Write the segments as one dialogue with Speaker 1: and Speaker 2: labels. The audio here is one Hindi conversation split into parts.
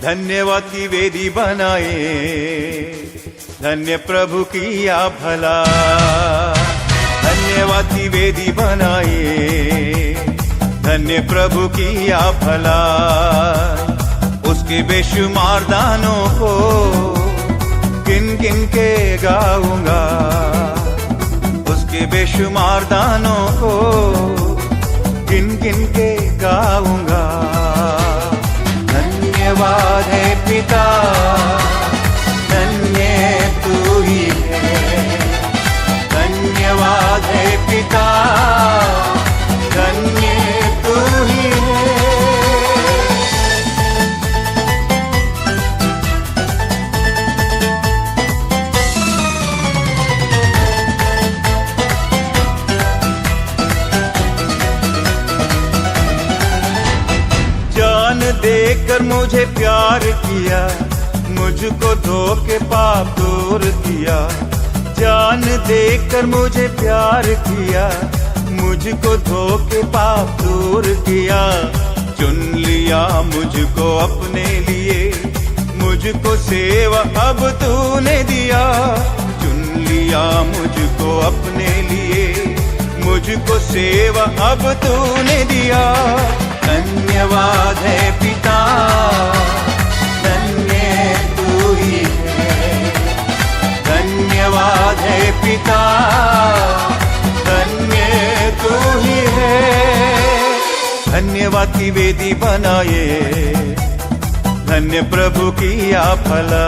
Speaker 1: धन्यवाद की वेदी बनाए, धन्य प्रभु किया भला। धन्यवाद की वेदी बनाए, धन्य प्रभु किया भला। उसके बेशुमार दानों को गिन गिन के गाऊंगा, उसके बेशुमार दानों को गिन गिन के गाऊंगा। धन्यवाद है पिता, धन्य तू ही है। धन्यवाद है पिता, धन्य तू ही है। जान देकर मुझे प्यार किया, मुझको धोखे पाप दूर किया। जान देकर मुझे प्यार किया, मुझको धोखे पाप दूर किया। चुन लिया मुझको अपने लिए, मुझको सेवा अब तूने दिया। चुन लिया मुझको अपने लिए, मुझको सेवा अब तूने दिया। धन्यवाद है पिता, धन्य तू ही है। धन्यवाद है पिता, धन्य तू ही है। धन्यवाद की वेदी बनाए, धन्य प्रभु किया भला।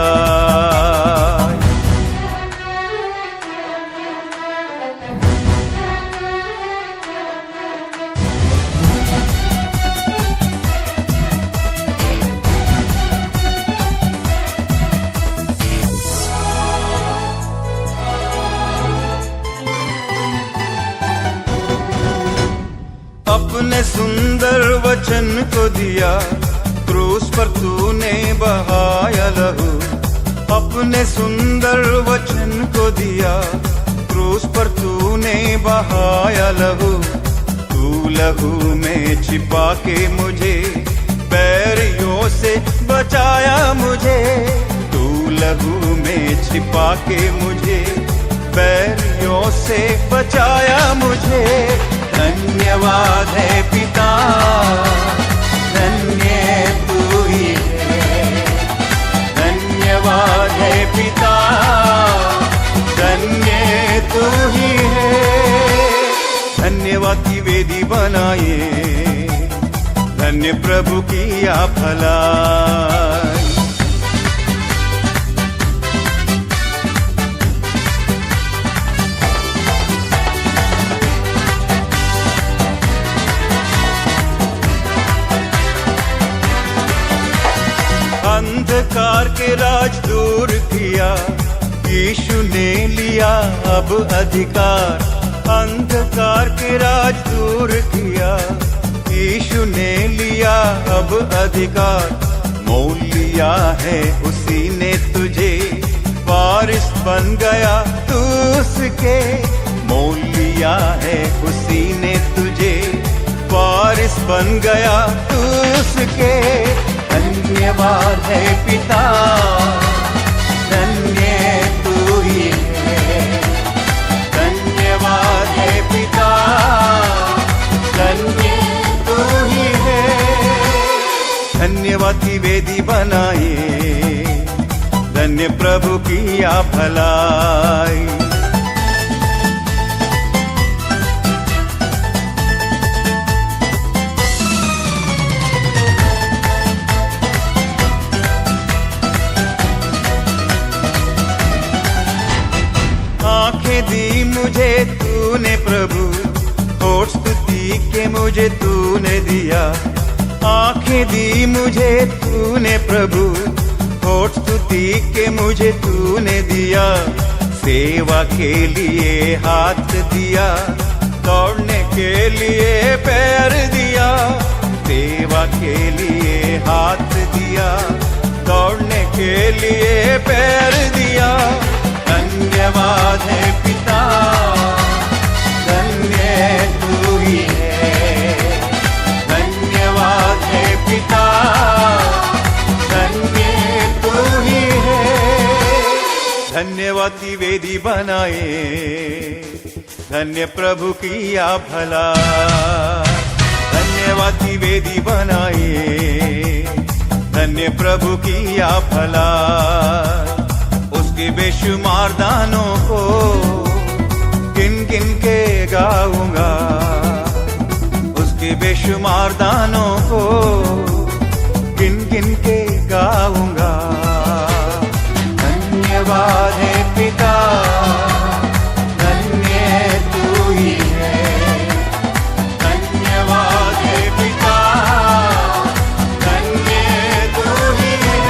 Speaker 1: अपने सुंदर वचन को दिया, क्रूस पर तूने बहाया लहू। अपने सुंदर वचन को दिया, क्रूस पर तूने बहाया लहू। तू लहू में छिपा के मुझे बैरियों से बचाया मुझे। तू लहू में छिपा के मुझे बैरियों से बचाया मुझे। धन्यवाद है पिता, धन्य तू ही है। धन्यवाद है पिता, धन्य तू ही है। धन्यवाद की वेदी बनाए, धन्य प्रभु किया भला। अंधकार के राज दूर किया, यीशु ने लिया अब अधिकार। अंधकार के राज दूर किया, यीशु ने लिया अब अधिकार। मोल लिया है उसी ने तुझे, वारिस बन गया तू उसके। मोल लिया है उसी ने तुझे, वारिस बन गया तू उसके। धन्यवाद है पिता, धन्य तू ही है। धन्यवाद है पिता, धन्य तू ही है। धन्यवाद की वेदी बनाए, धन्य प्रभु किया भलाई। आंखें दी मुझे तूने प्रभु, होठ स्तुति के मुझे तूने दिया। आंखें दी मुझे तूने प्रभु, होठ स्तुति के मुझे तूने दिया। सेवा के लिए हाथ दिया, दौड़ने के लिए पैर दिया। सेवा के लिए हाथ दिया, दौड़ने के लिए पैर दिया। धन्यवाद है पिता, धन्य तू ही है। धन्यवाद है पिता, धन्य धन्यवाद वेदी बनाए, धन्य प्रभु किया भला। धन्यवाद वेदी बनाए, धन्य प्रभु किया भला। उसके बेशुमार दानों को गिन गिन के गाऊंगा, उसके बेशुमार दानों को गिन गिन के गाऊंगा। धन्यवाद है पिता, धन्य तू ही है। धन्यवाद है पिता, धन्य तू ही है।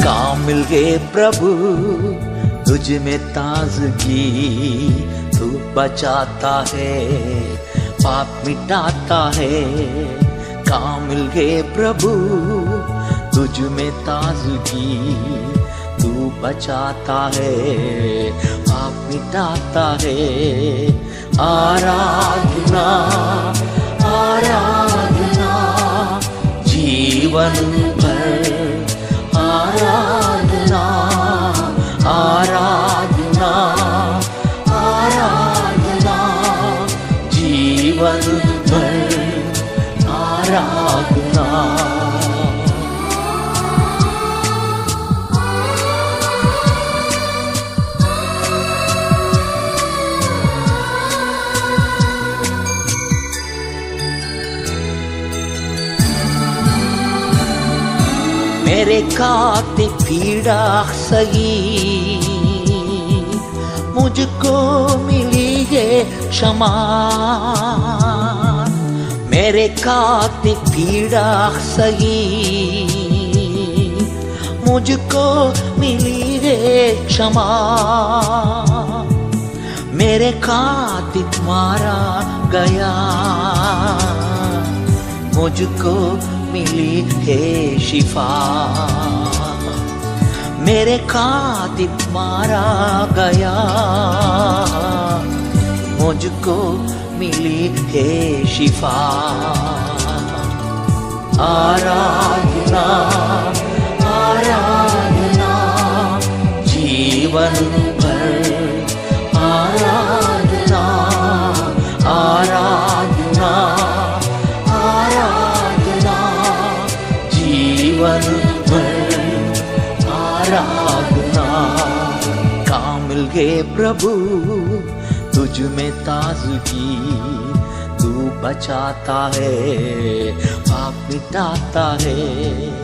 Speaker 2: काम मिल गए प्रभु तुझ में ताजगी, तू बचाता है पाप मिटाता है। काम मिल गए प्रभु तुझ में ताजगी, तू बचाता है पाप मिटाता है। आराधना आराधना जीवन भर, आराधना आराधना आराधना जीवन भर, आराधना। मेरे खाते पीड़ा सही, मुझको मिली है क्षमा। मेरे खाते पीड़ा सही, मुझको मिली है क्षमा। मेरे खातिर मारा गया, मुझको मिली है शिफा। मेरे खातिर मारा गया, मुझको मिली है शिफा। आराधना आराधना जीवन भर, आराधना आराधना आराधना जीवन भर, आराधना। काम मिल गए प्रभु तुझ में ताजगी, तू बचाता है पाप मिटाता है।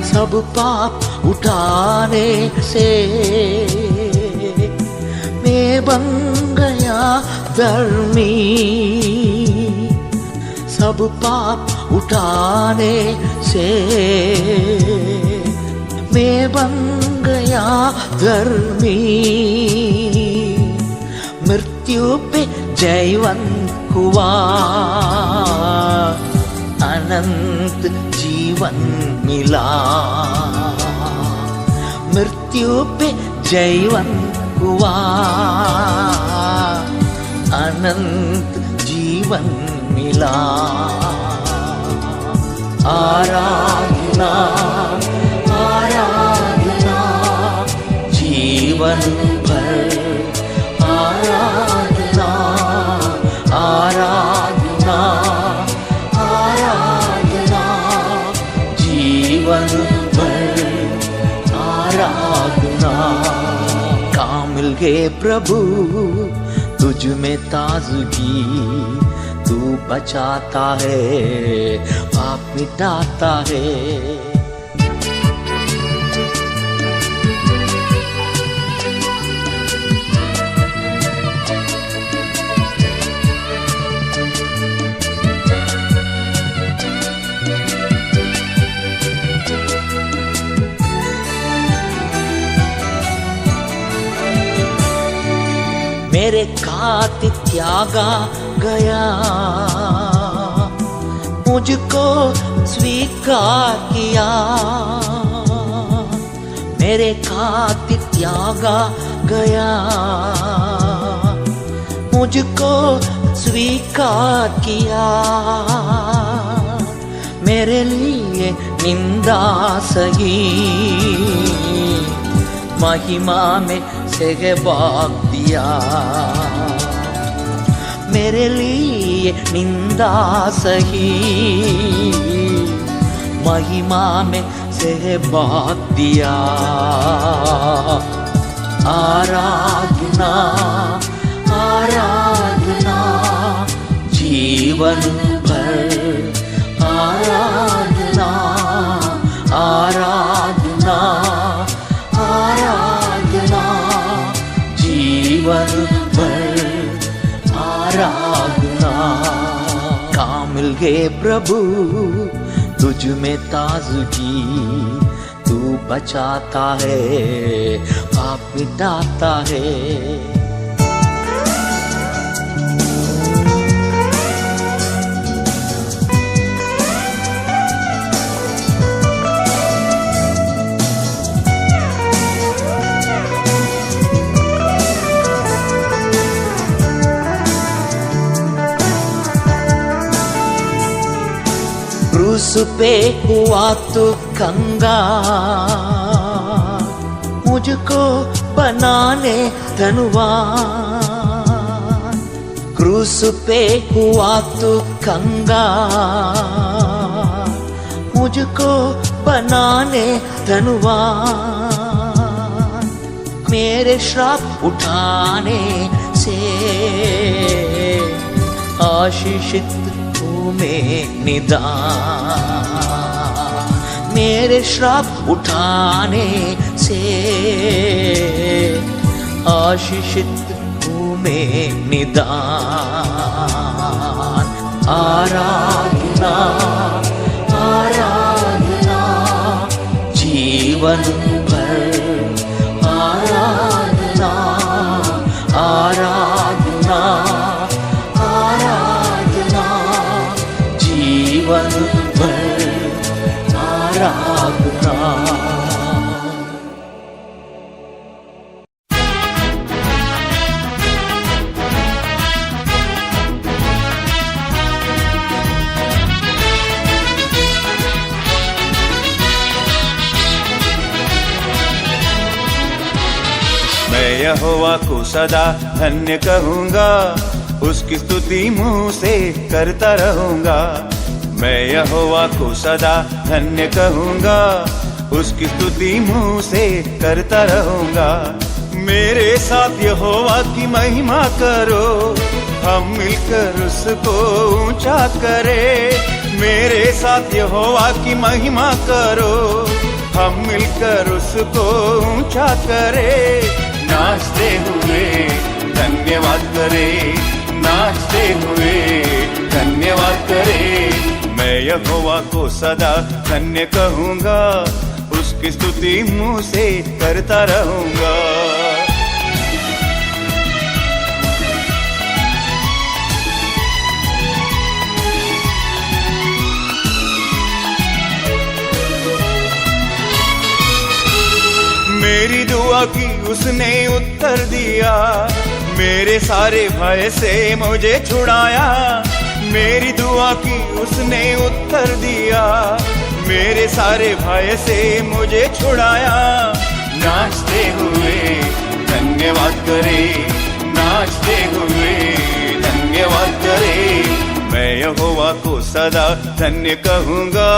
Speaker 2: सब पाप उठाने से मैं बन गया धर्मी। सब पाप उठाने से मैं बन गया धर्मी। मृत्यु पे जयवंत हुआ, अनंत जीवन मिला। मृत्यु पे जयवंत हुआ, अनंत जीवन मिला। आराधना आराधना जीवन भर, आराधना आराधना आराधना जीवन भर, आराधना। काम मिल गए प्रभु तुझ में ताजगी, तू बचाता है पाप मिटाता है। मेरे खातिर त्यागा गया, मुझको स्वीकार किया, मेरे खातिर त्यागा गया, मुझको स्वीकार किया, मेरे लिए निंदा सही, महिमा में सहभाग दिया, मेरे लिए निंदा सही, महिमा में सहभाग दिया। आराधना आराधना जीवन भर, आराधना आराधना आराधना जीवन भर, आराधना। कामिल गए प्रभु तुझ में ताजगी, तू बचाता है, पाप मिटाता है। क्रूस पे हुआ तो कंगा, मुझको बनाने धनवान। क्रूस पे हुआ तो कंगा, मुझको बनाने धनवान। मेरे श्राप उठाने से आशीषित में निदान, मेरे श्राप उठाने से आशीषित हूँ मैं निदान। आराधना आराधना जीवन भर, आराधना आराधना जीवन भर, आराधना।
Speaker 1: मैं यहोवा को सदा धन्य कहूँगा, उसकी स्तुति मुँह से करता रहूँगा। मैं यहोवा को सदा धन्य कहूँगा, उसकी स्तुति मुँह से करता रहूँगा। मेरे साथ यहोवा की महिमा करो, हम मिलकर उसको ऊंचा करे। मेरे साथ यहोवा की महिमा करो, हम मिलकर उसको ऊंचा करे। नाचते हुए धन्यवाद करे, नाचते हुए धन्यवाद करे। मैं यहोवा को सदा धन्य कहूँगा, उसकी स्तुति मुँह से करता रहूँगा। मेरी दुआ की उसने उत्तर दिया, मेरे सारे भय से मुझे छुड़ाया। मेरी दुआ की उसने उत्तर दिया, मेरे सारे भय से मुझे छुड़ाया। नाचते हुए धन्यवाद करे, नाचते हुए धन्यवाद करे। मैं यहोवा को सदा धन्य कहूँगा,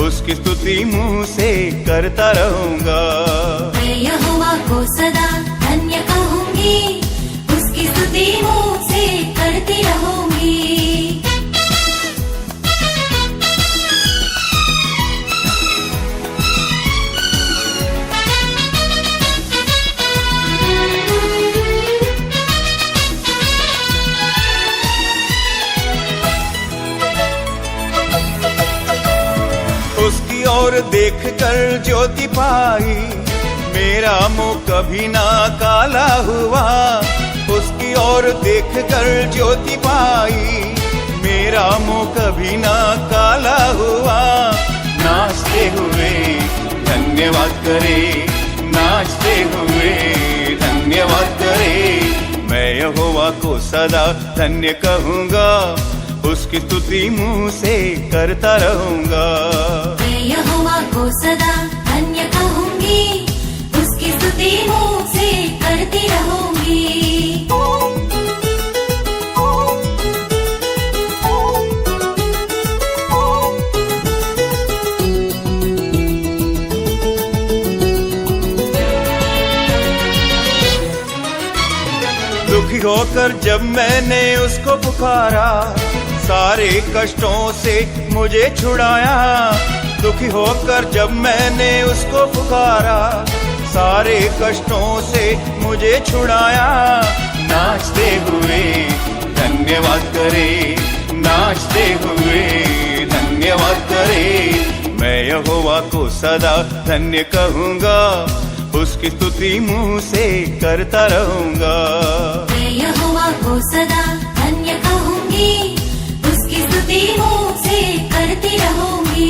Speaker 1: उसकी स्तुति मुँह से करता रहूँगा।
Speaker 3: मैं यहोवा को सदा धन्य कहूँगी, उसकी स्तुति मुँह से करती रहूँगी।
Speaker 1: उसकी ओर देख कर ज्योति पाई, मेरा मुंह कभी ना काला हुआ। उसकी ओर देख कर ज्योति पाई, मेरा मुंह कभी ना काला हुआ। नाचते हुए धन्यवाद करे, नाचते हुए धन्यवाद करे। मैं यहोवा को सदा धन्य कहूँगा, उसकी स्तुति मुंह से करता रहूँगा।
Speaker 3: मैं यहोवा को सदा धन्य कहूंगी, उसकी स्तुति मुंह से करती रहूंगी।
Speaker 1: दुखी होकर जब मैंने उसको पुकारा, सारे कष्टों से मुझे छुड़ाया। दुखी होकर जब मैंने उसको पुकारा, सारे कष्टों से मुझे छुड़ाया। नाचते हुए धन्यवाद करे, नाचते हुए धन्यवाद करे। मैं यहोवा को सदा धन्य कहूँगा, उसकी स्तुति मुंह से करता रहूँगा।
Speaker 3: मैं यहोवा को सदा धन्य कहूंगी, उसकी स्तुति मुंह से करती रहूंगी।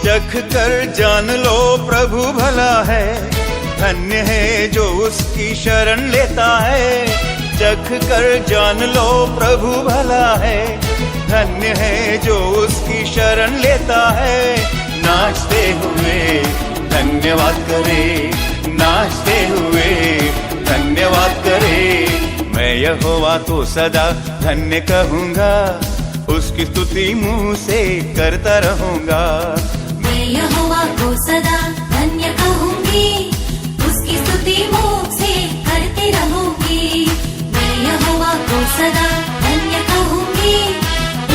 Speaker 1: चख कर जान लो प्रभु भला है, धन्य है जो उसकी शरण लेता है। चख कर जान लो प्रभु भला है, धन्य है जो उसकी शरण लेता है। नाचते हुए धन्यवाद करे, नाचते हुए धन्यवाद करे। मैं यहोवा को सदा धन्य कहूँगा, उसकी स्तुति मुंह से करता रहूँगा।
Speaker 3: मैं यहोवा को सदा धन्य कहूंगी, उसकी स्तुति मुंह से करती रहूंगी। मैं यहोवा को सदा धन्य कहूंगी,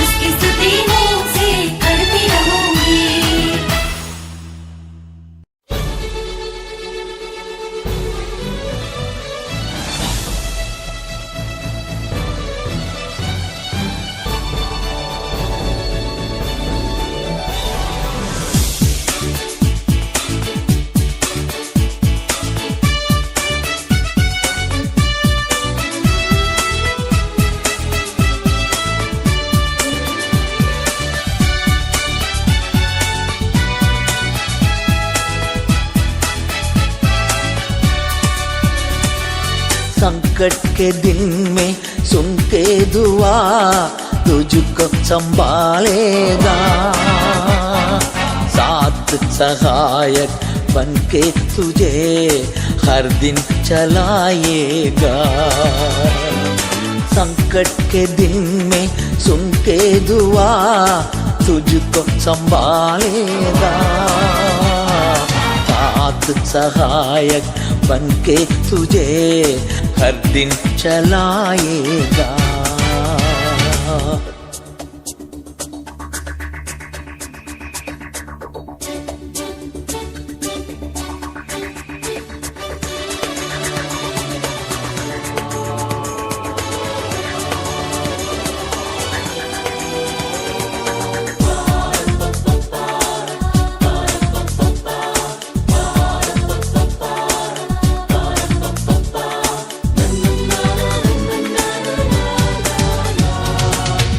Speaker 3: उसकी स्तुति मुंह से करती रहूंगी।
Speaker 2: संकट के दिन में सुन के दुआ तुझको संभालेगा, साथ सहायक बन के तुझे हर दिन चलाएगा। संकट के दिन में सुन के दुआ तुझको संभालेगा, साथ सहायक बन के तुझे हर दिन चलाएगा।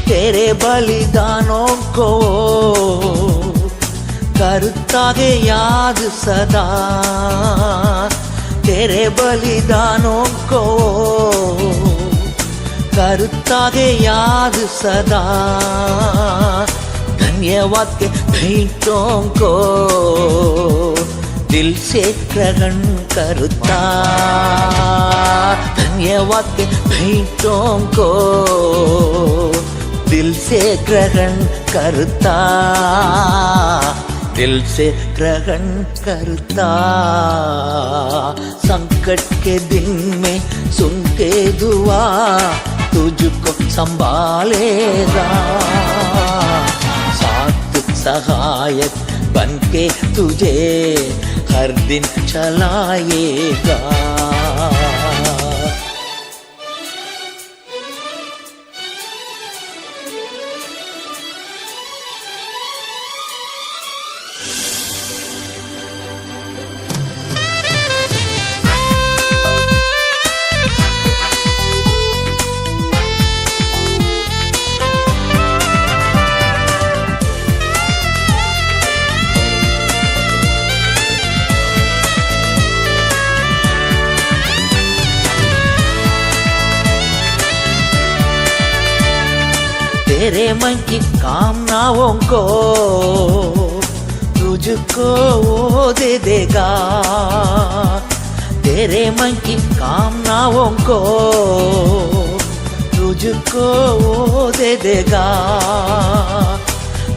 Speaker 2: तेरे बलिदानों को करता है याद सदा, तेरे बलिदानों को करता है याद सदा। धन्यवाद के भेंटों को दिल से ग्रहण करता, धन्यवाद के भेंटों को दिल से ग्रहण करता, दिल से ग्रहण करता। संकट के दिन में सुन के दुआ तुझको संभालेगा, साथ सहायक बन के तुझे हर दिन चलाएगा। तेरे मन की कामनाओं को तुझको वो दे देगा। तेरे मन की कामनाओं को तुझको वो दे देगा।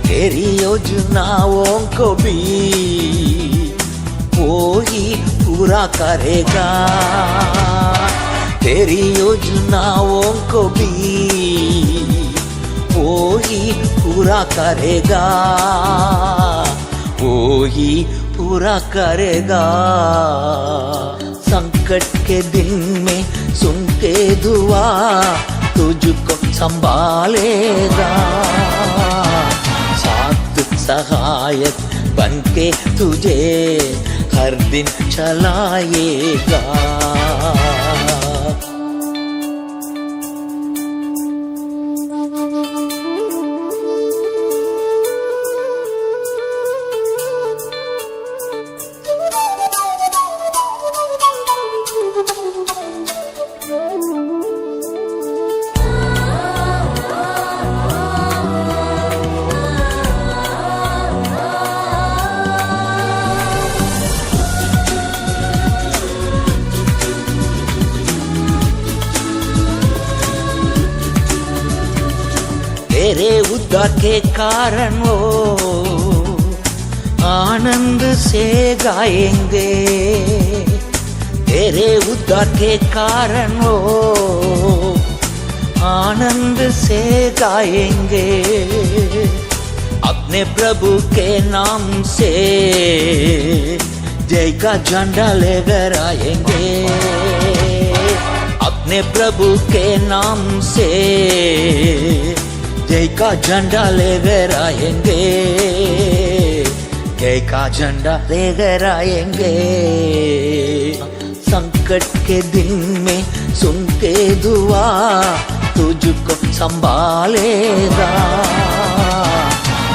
Speaker 2: तेरी योजनाओं को भी वो ही पूरा करेगा। तेरी योजनाओं को भी वो ही पूरा करेगा। वो ही पूरा करेगा। संकट के दिन में सुन के दुआ तुझको संभालेगा। साथ सहायक बन के तुझे हर दिन चलाएगा। तेरे उद्धार के कारण वो आनंद से गाएंगे। तेरे उद्धार के कारण वो आनंद से गाएंगे। अपने प्रभु के नाम से जय का झंडा लेकर आएंगे। अपने प्रभु के नाम से जय का झंडा लेकर आएंगे। जय का झंडा लेकर आएंगे। संकट के दिन में सुन के दुआ तुझको संभालेगा।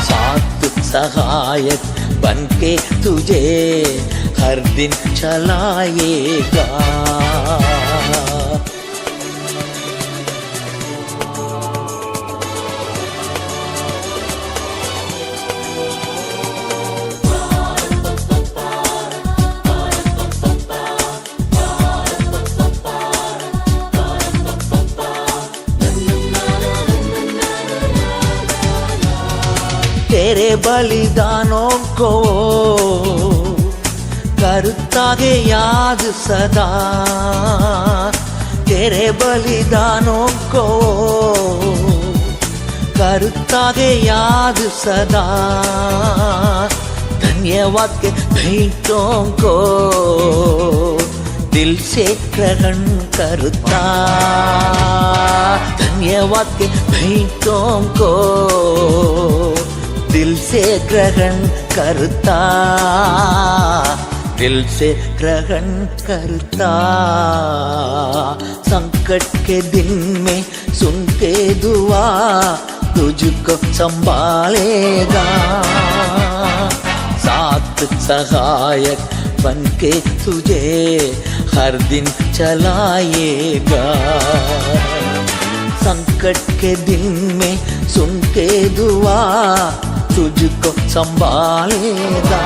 Speaker 2: साथ सहायक बन के तुझे हर दिन चलाएगा। तेरे बलिदानों को करता है याद सदा। तेरे बलिदानों को करता है याद सदा। धन्यवाद के भेंटों को दिल से ग्रहण करता। धन्यवाद के भेंटों को दिल से ग्रहण करता। दिल से ग्रहण करता। संकट के दिन में सुन के दुआ तुझको संभालेगा। साथ सहायक बन के तुझे हर दिन चलाएगा। संकट के दिन में सुन के दुआ तुझको संभालेगा।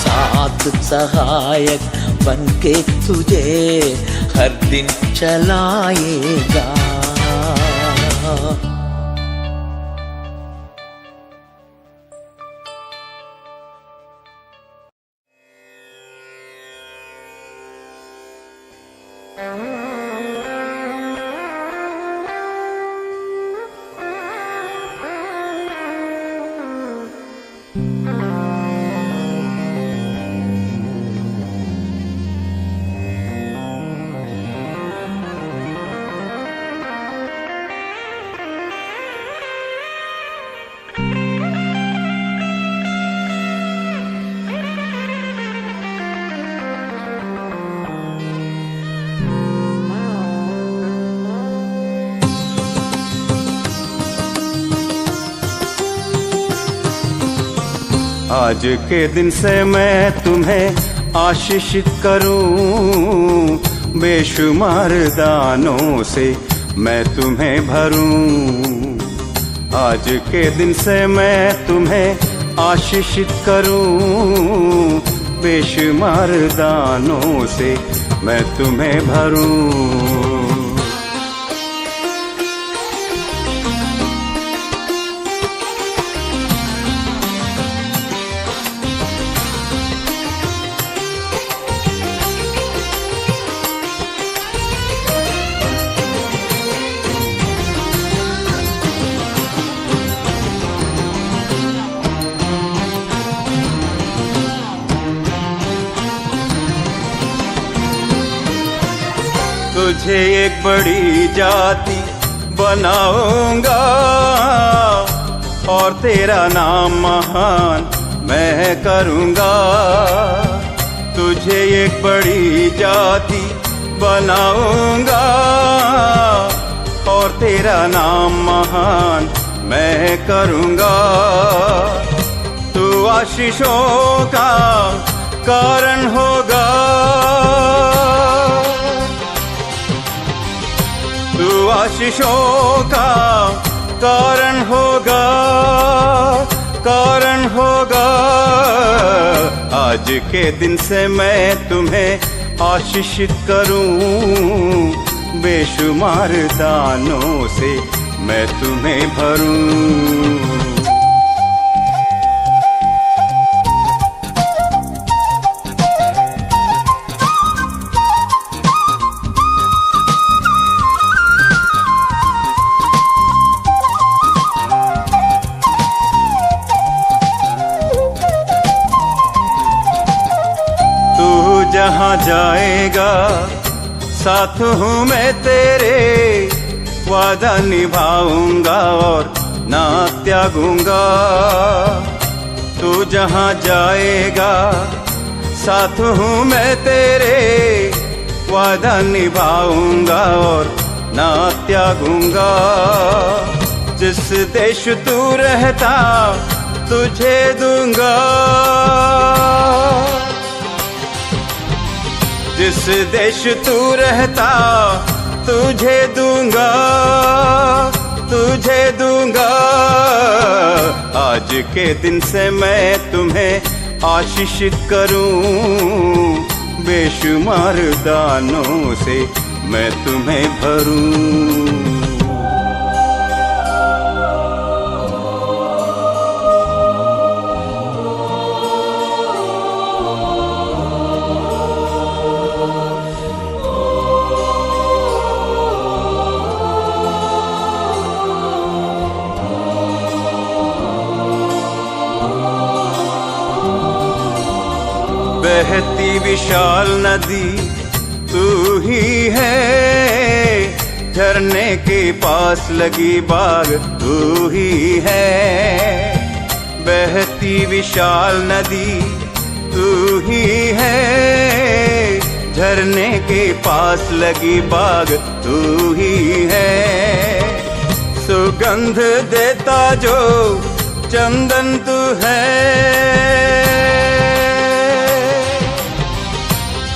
Speaker 2: साथ सहायक बन के तुझे हर दिन चलाएगा।
Speaker 1: आज के दिन से मैं तुम्हें आशीषित करूं, बेशुमार दानों से मैं तुम्हें भरूं। आज के दिन से मैं तुम्हें आशीषित करूं, बेशुमार दानों से मैं तुम्हें भरूं। तुझे एक बड़ी जाति बनाऊंगा और तेरा नाम महान मैं करूंगा। तुझे एक बड़ी जाति बनाऊंगा और तेरा नाम महान मैं करूंगा। तू आशीषों का कारण होगा, तू आशीषों का कारण होगा, कारण होगा। आज के दिन से मैं तुम्हें आशीषित करूं, बेशुमार दानों से मैं तुम्हें भरूं। जहाँ जाएगा साथ हूँ मैं तेरे, वादा निभाऊंगा और ना त्यागूंगा। तू जहाँ जाएगा साथ हूँ मैं तेरे, वादा निभाऊंगा और ना त्यागूंगा। जिस देश तू रहता तुझे दूंगा, जिस देश तू रहता तुझे दूंगा, तुझे दूंगा। आज के दिन से मैं तुम्हें आशीषित करूं, बेशुमार दानों से मैं तुम्हें भरूं। बहती विशाल नदी तू ही है, झरने के पास लगी बाग तू ही है। बहती विशाल नदी तू ही है, झरने के पास लगी बाग तू ही है। सुगंध देता जो चंदन तू है,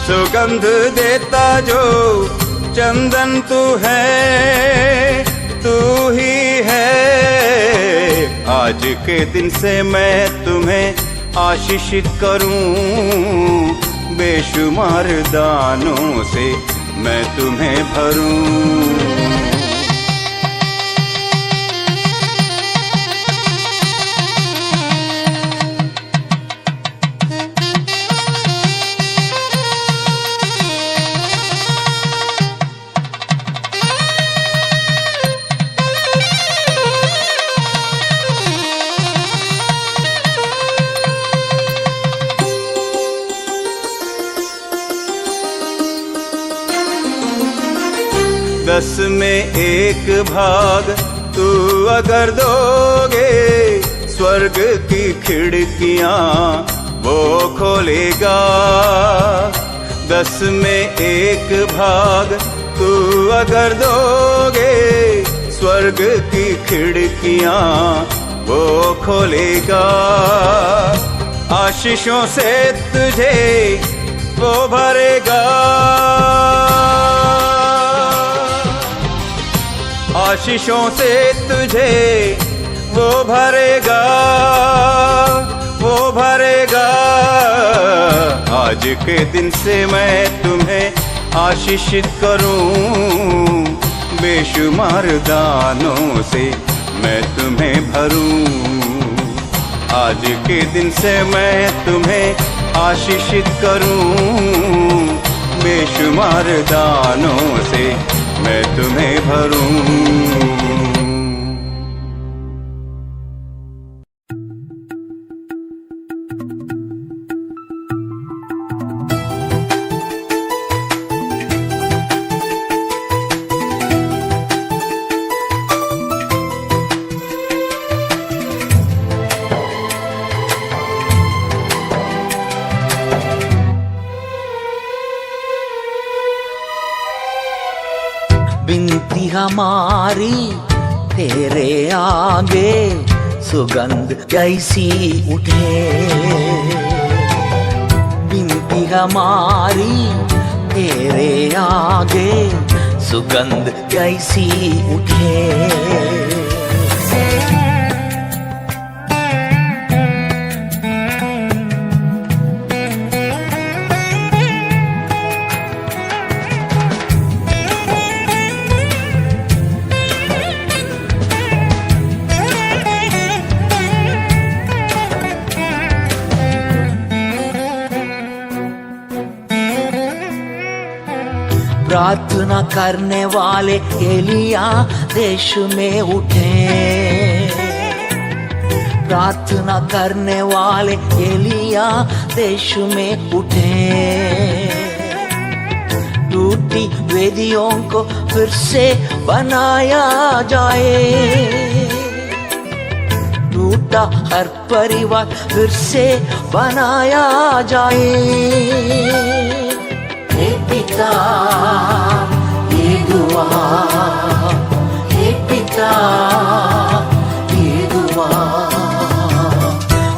Speaker 1: सुगंध देता जो चंदन तू है, तू ही है। आज के दिन से मैं तुम्हें आशीषित करूं, बेशुमार दानों से मैं तुम्हें भरूं। दस में एक भाग तू अगर दोगे, स्वर्ग की खिड़कियां वो खोलेगा। 10 में एक भाग तू अगर दोगे, स्वर्ग की खिड़कियां वो खोलेगा। आशीषों से तुझे वो भरेगा, आशीषों से तुझे वो भरेगा, वो भरेगा। आज के दिन से मैं तुम्हें आशीषित करूं, बेशुमार दानों से मैं तुम्हें भरूं। आज के दिन से मैं तुम्हें आशीषित करूं, बेशुमार दानों से मैं तुम्हें भरूं।
Speaker 2: बिनती हमारी तेरे आगे सुगंध जैसी उठे, बिनती हमारी तेरे आगे सुगंध जैसी उठे। प्रार्थना करने वाले एलिया देश में उठे, प्रार्थना करने वाले एलिया देश में उठे। टूटी वेदियों को फिर से बनाया जाए, टूटा हर परिवार फिर से बनाया जाए। हे पिता ये दुआ, हे पिता ये दुआ,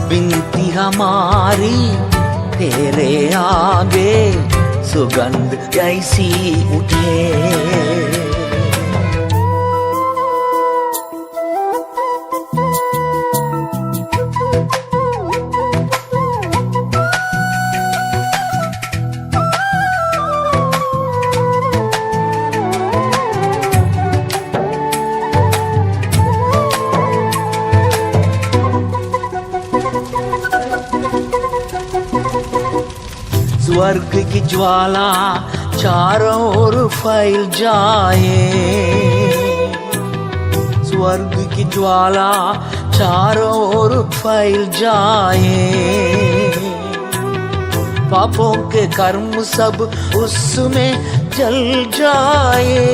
Speaker 2: बिनती हमारी तेरे आगे सुगंध जैसी उठे। स्वर्ग की ज्वाला चारों ओर फैल जाए, स्वर्ग की ज्वाला चारों ओर फैल जाए। पापों के कर्म सब उसमें जल जाए,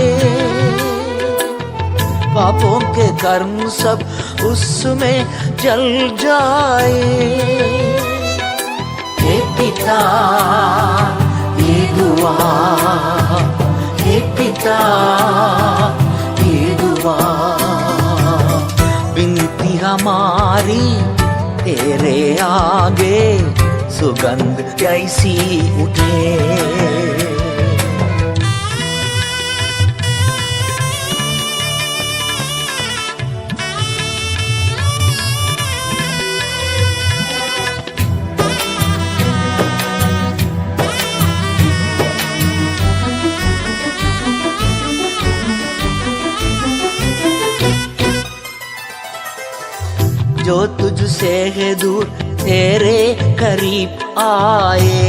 Speaker 2: पापों के कर्म सब उसमें जल जाए। हे पिता ये दुआ, हे पिता ये दुआ, बिनती हमारी तेरे आगे सुगंध जैसी उठे। जो तुझसे है दूर तेरे करीब आए,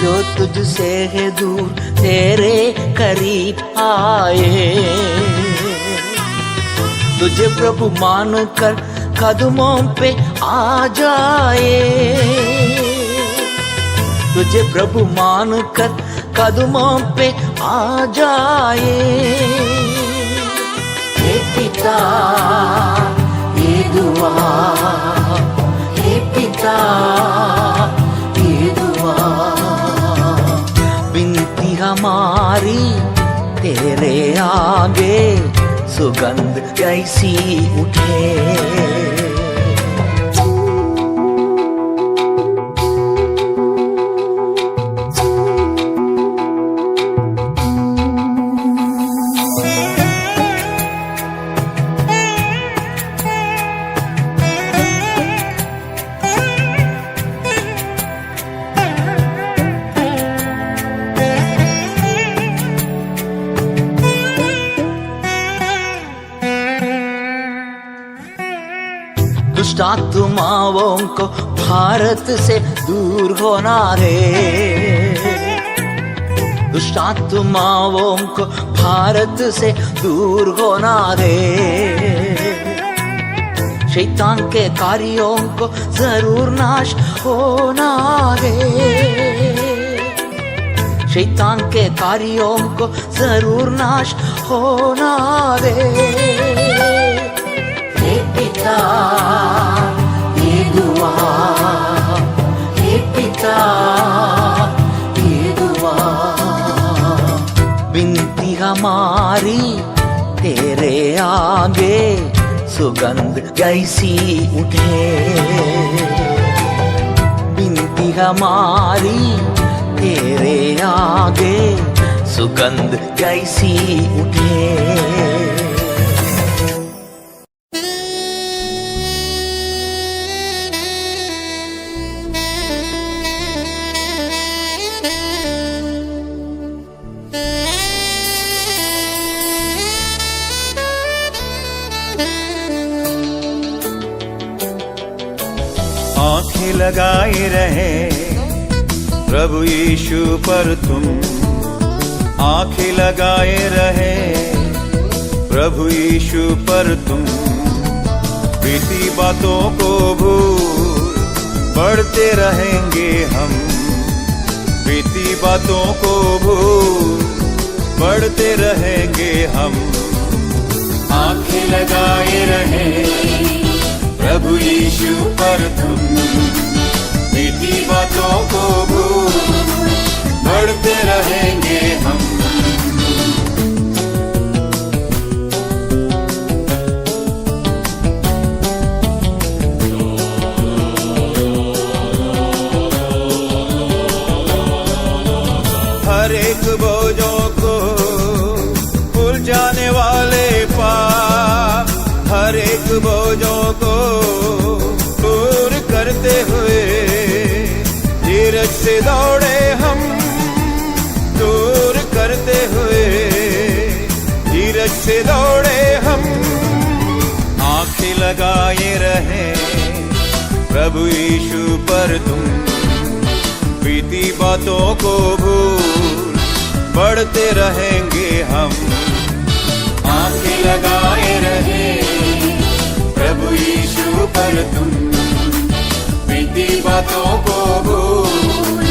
Speaker 2: जो तुझसे है दूर तेरे करीब आए। तुझे प्रभु मान कर कदमों पे आ जाए, तुझे प्रभु मान कर कदमों पे आ जाए। हे पिता ये दुआ, हे पिता ये दुआ, बिनती हमारी तेरे आगे सुगंध जैसी उठे। आत्माओं को भारत से दूर होना रे, दुष्ट आत्माओं को भारत से दूर होना रे, शैतान के कार्यों को जरूर नाश होना रे, शैतान के कार्यों को जरूर नाश होना रे। हे पिता ये दुआ, हे पिता ये दुआ, विनती हमारी तेरे आगे सुगंध जैसी उठे, विनती हमारी तेरे आगे सुगंध जैसी उठे।
Speaker 1: आंखें लगाए रहे प्रभु यीशु पर तुम, आंखें लगाए रहे प्रभु यीशु पर तुम, बीती बातों को भूल बढ़ते रहेंगे हम, बीती बातों को भूल बढ़ते रहेंगे हम। आंखें लगाए रहे प्रभु यीशु पर तुम, बीती बातों को भूल बढ़ते रहेंगे हम। हर एक बोझों को भूल जाने वाले पाप, हर एक बोझों को दूर करते हुए धीरज से दौड़े हम, दूर करते हुए धीरज से दौड़े हम। आंखें लगाए रहे प्रभु यीशु पर तुम, बीती बातों को भूल बढ़ते रहेंगे हम। आंखें लगाए रहे प्रभु यीशु पर तुम, बीती बातों को भूल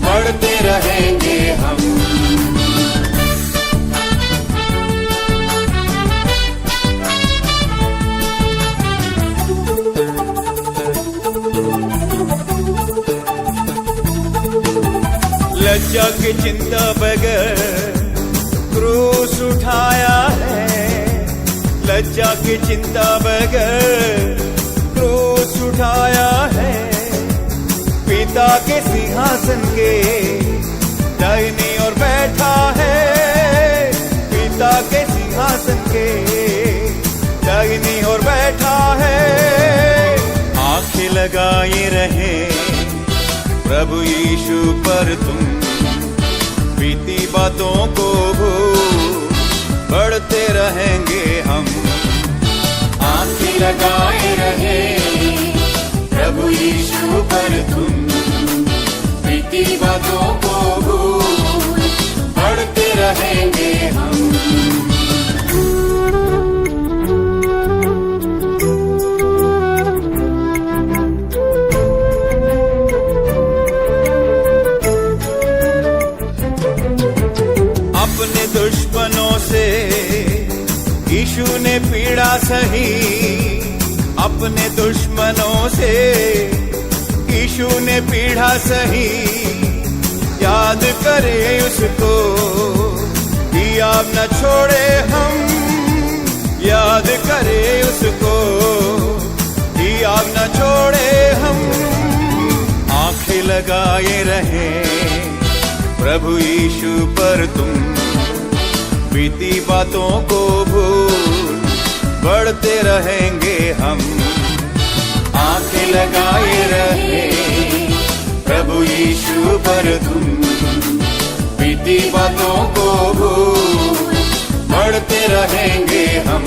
Speaker 1: बढ़ते रहेंगे हम। लज्जा की चिंता बगैर क्रूस उठाया है, लज्जा की चिंता बगैर क्रूस उठाया है, पिता के सिंहासन के दाहिनी ओर बैठा है, पिता के सिंहासन के दाहिनी ओर बैठा है। आंखें लगाए रहे प्रभु यीशु पर तुम, बीती बातों को भूल बढ़ते रहेंगे हम। आंखें लगाए रहे प्रभु यीशु पर तुम, बीती बातों को भूल बढ़ते रहेंगे हम। अपने दुश्मनों से यीशु ने पीड़ा सही, अपने दुश्मनों से यीशु ने पीड़ा सही, याद करे उसको कि आप न छोड़े हम, याद करे उसको कि आप न छोड़े हम। आंखें लगाए रहे प्रभु यीशु पर तुम, बीती बातों को भूल बढ़ते रहेंगे हम। आंखें लगाए रहे प्रभु यीशु पर तुम, बीती बातों को भूल बढ़ते रहेंगे हम।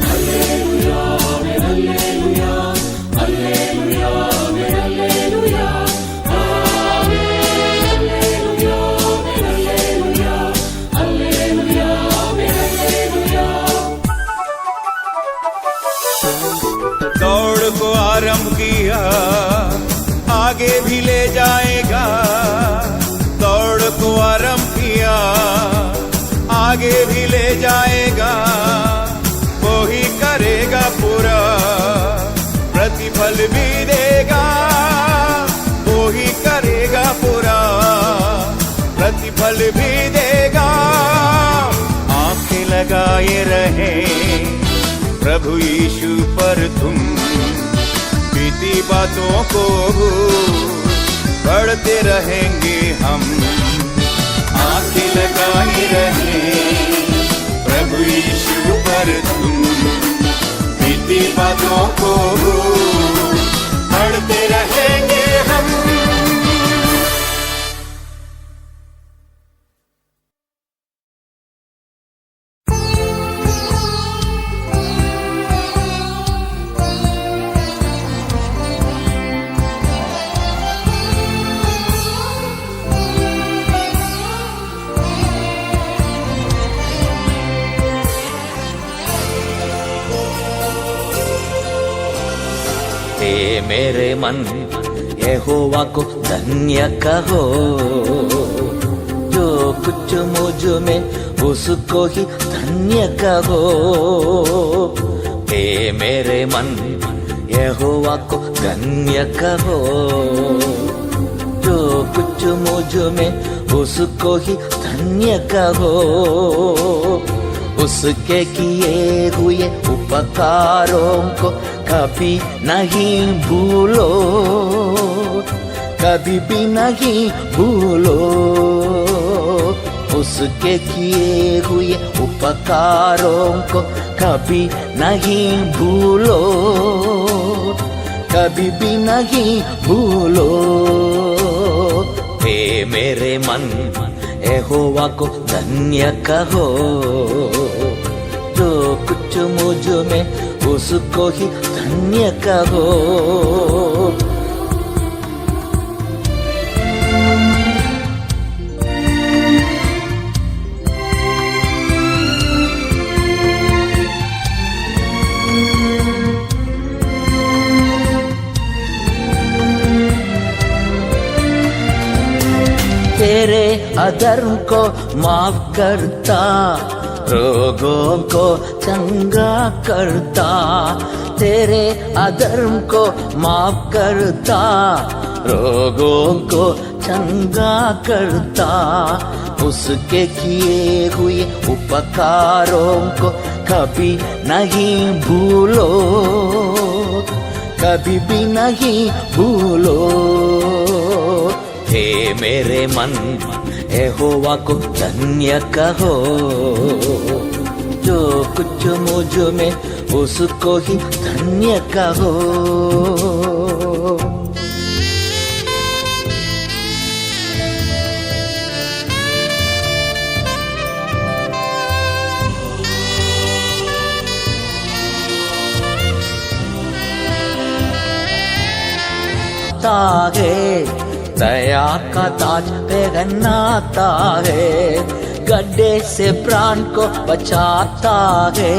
Speaker 1: हालेलुया, हालेलुया, आगे भी ले जाएगा। दौड़ को आरंभ किया, आगे भी ले जाएगा। वो ही करेगा पूरा, प्रतिफल भी देगा। वो ही करेगा पूरा, प्रतिफल भी देगा। आंखें लगाए रहे प्रभु यीशु पर तुम, बीती बातों को बढ़ते रहेंगे हम। आंखें लगाए रहे प्रभु यीशु पर तुम, बीती बातों को बढ़ते रहेंगे हम।
Speaker 2: हे मेरे मन यहोवा को धन्य कहो, जो कुछ मुझ में उसको ही धन्य कहो। हे मेरे मन यहोवा को धन्य कहो, जो कुछ मुझ में उसको ही धन्य कहो। उसके किए हुए उपकारों को कभी नहीं भूलो, कभी भी नहीं भूलो। उसके किए हुए उपकारों को कभी नहीं भूलो, कभी भी नहीं भूलो। हे मेरे मन यहोवा को धन्य कहो, जो कुछ मुझ में उसको ही धन्य कहो। तेरे अधर्म को माफ करता, रोगों को चंगा करता। तेरे अधर्म को माफ करता, रोगों को चंगा करता। उसके किए हुए उपकारों को कभी नहीं भूलो, कभी भी नहीं भूलो। हे मेरे मन यहोवा को धन्य कहो, जो कुछ मुझ में उसको ही धन्य कहो। दया का ताज पहनाता है, गड्ढे से प्राण को बचाता है।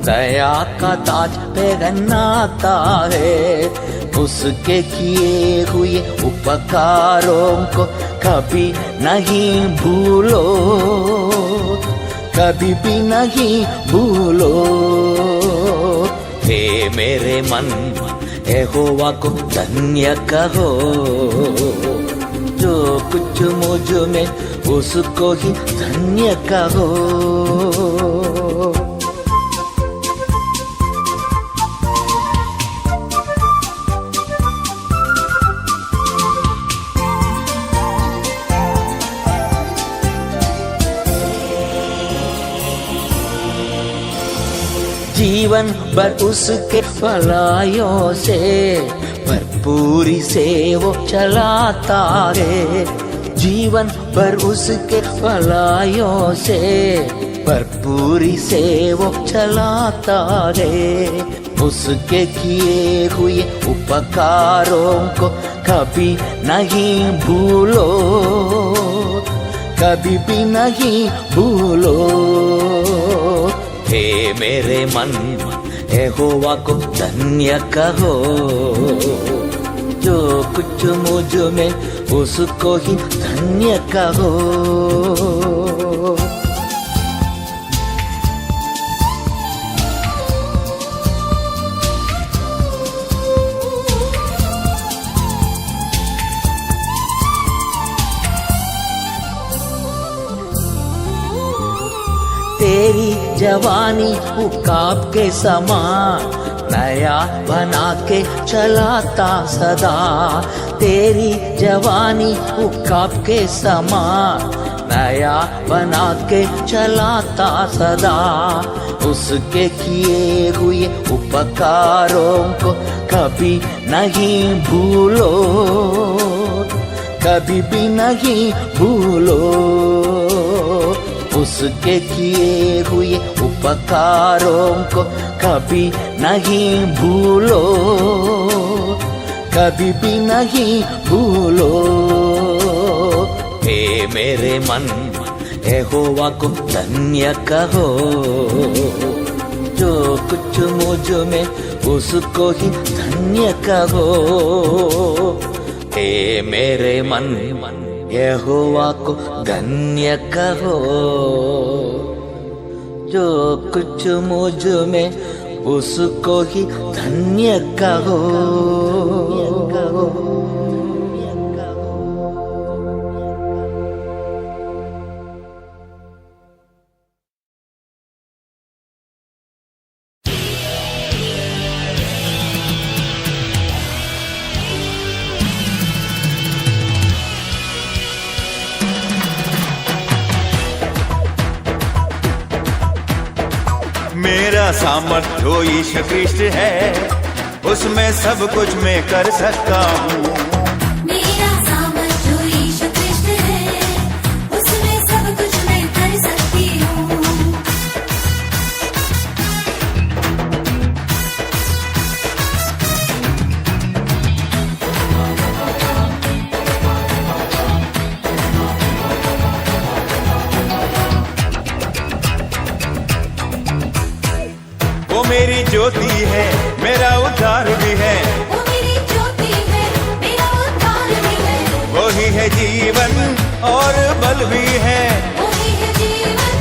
Speaker 2: दया का ताज पहनाता है, उसके किए हुए उपकारों को कभी नहीं भूलो, कभी भी नहीं भूलो। हे मेरे मन यहोवा को धन्य कहो, जो कुछ मुझ में उसको ही धन्य कहो। जीवन भर उसके भलाइयों से भरपूरी से वो चलाता है। जीवन भर उसके भलाइयों से भरपूरी से वो चलाता है। उसके किए हुए उपकारों को कभी नहीं भूलो, कभी भी नहीं भूलो। हे मेरे मन यहोवा को धन्य कहो, जो कुछ मुझ में उसको ही धन्य कहो। तेरी जवानी उकाब के समान नया बना के चलाता सदा। तेरी जवानी उकाब के समान नया बना के चलाता सदा। उसके किए हुए उपकारों को कभी नहीं भूलो, कभी भी नहीं भूलो। उसके किए हुए उपकारों को कभी नहीं भूलो, कभी भी नहीं भूलो। हे मेरे मन, यहोवा को धन्य कहो। जो कुछ मुझ में उसको ही धन्य कहो। हे मेरे मन, यहोवा को धन्य कहो। जो कुछ मुझ में उसको ही धन्य कहो।
Speaker 1: मेरा सामर्थ्य जो यीशु ख्रिस्ट है, उसमें सब कुछ मैं कर सकता हूँ।
Speaker 3: मेरा सामर्थ्य जो यीशु ख्रिस्त है, उसमें सब कुछ मैं कर सकती हूँ।
Speaker 1: वो मेरी ज्योति है, मेरा उद्धार भी है।
Speaker 3: वो मेरी ज्योति है, मेरा उद्धार भी है।
Speaker 1: वो ही है जीवन और बल भी है।
Speaker 3: वो ही है जीवन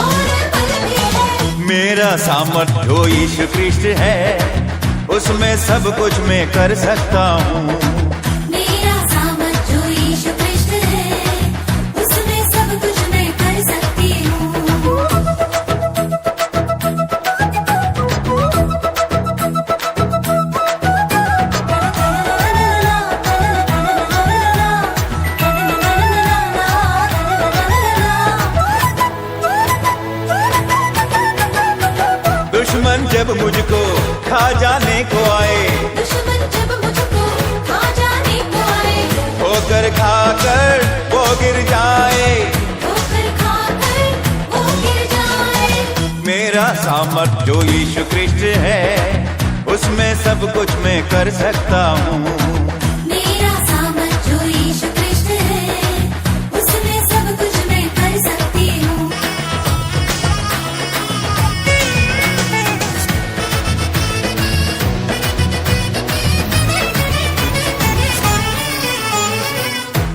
Speaker 3: और बल भी है।
Speaker 1: मेरा सामर्थ्य जो यीशु ख्रिस्ट है, उसमें सब कुछ मैं कर सकता हूँ।
Speaker 3: मेरा सामर्थ्य जो यीशु ख्रिस्त है, उसमें सब कुछ मैं कर सकती हूँ।
Speaker 1: दुश्मन जब मुझको खा जाने को आए,
Speaker 3: दुश्मन जब मुझको खा जाने को आए,
Speaker 1: ठोकर खाकर वो गिर जाए।
Speaker 3: ठोकर खाकर वो गिर जाए।
Speaker 1: मेरा सामर्थ्य जो यीशु ख्रिस्ट है, उसमें सब कुछ मैं कर सकता हूँ।
Speaker 3: मेरा सामर्थ्य जो यीशु ख्रिस्त है, उसमें सब कुछ मैं कर सकती हूँ।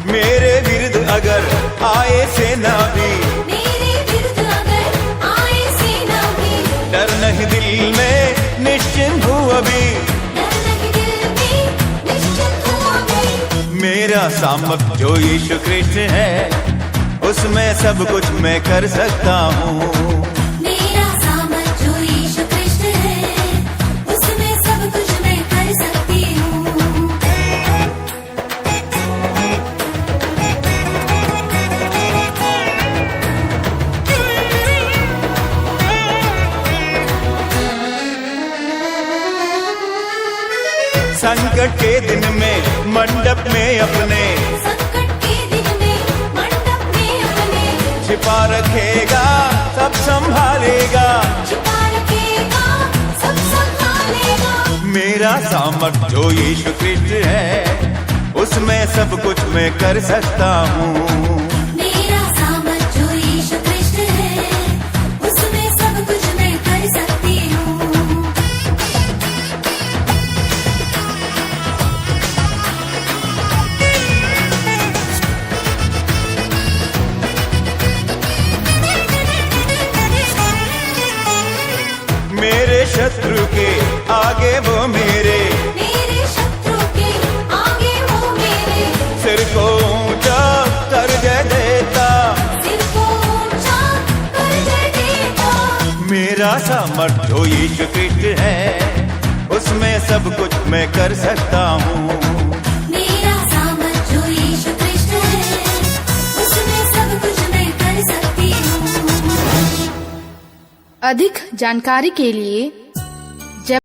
Speaker 1: मेरे विरुद्ध अगर आए सेना भी,
Speaker 3: मेरे विरुद्ध अगर आए सेना भी,
Speaker 1: डर नहीं दिल में निश्चिंत हूँ अभी।
Speaker 3: डर नहीं दिल में निश्चिंत हूँ अभी।
Speaker 1: मेरा सामर्थ्य जो यीशु ख्रिस्ट है, उसमें सब कुछ मैं कर सकता हूँ।
Speaker 3: मेरा सामर्थ्य जो यीशु ख्रिस्त है, उसमें सब कुछ मैं कर सकती हूँ।
Speaker 1: संकट के दिन में मंडप में अपने,
Speaker 3: संकट के दिन में मंडप में अपने,
Speaker 1: छिपा रखेगा सब संभालेगा।
Speaker 3: छिपा रखेगा सब संभालेगा।
Speaker 1: मेरा सामर्थ्य जो यीशु ख्रिस्ट है, उसमें सब कुछ मैं कर सकता हूँ।
Speaker 3: मेरा सामर्थ्य जो यीशु ख्रिस्त है, उसमें सब कुछ मैं कर सकती हूँ।
Speaker 1: आगे वो मेरे
Speaker 3: शत्रु के आगे वो मेरे
Speaker 1: सिर को ऊंचा कर देता।
Speaker 3: सिर को ऊंचा कर देता।
Speaker 1: मेरा सामर्थ्य जो यीशु कृष्ण है, उसमें सब कुछ मैं कर सकता हूँ।
Speaker 3: मेरा सामर्थ्य जो यीशु कृष्ण है, उसमें सब कुछ मैं कर सकती हूँ।
Speaker 4: अधिक जानकारी के लिए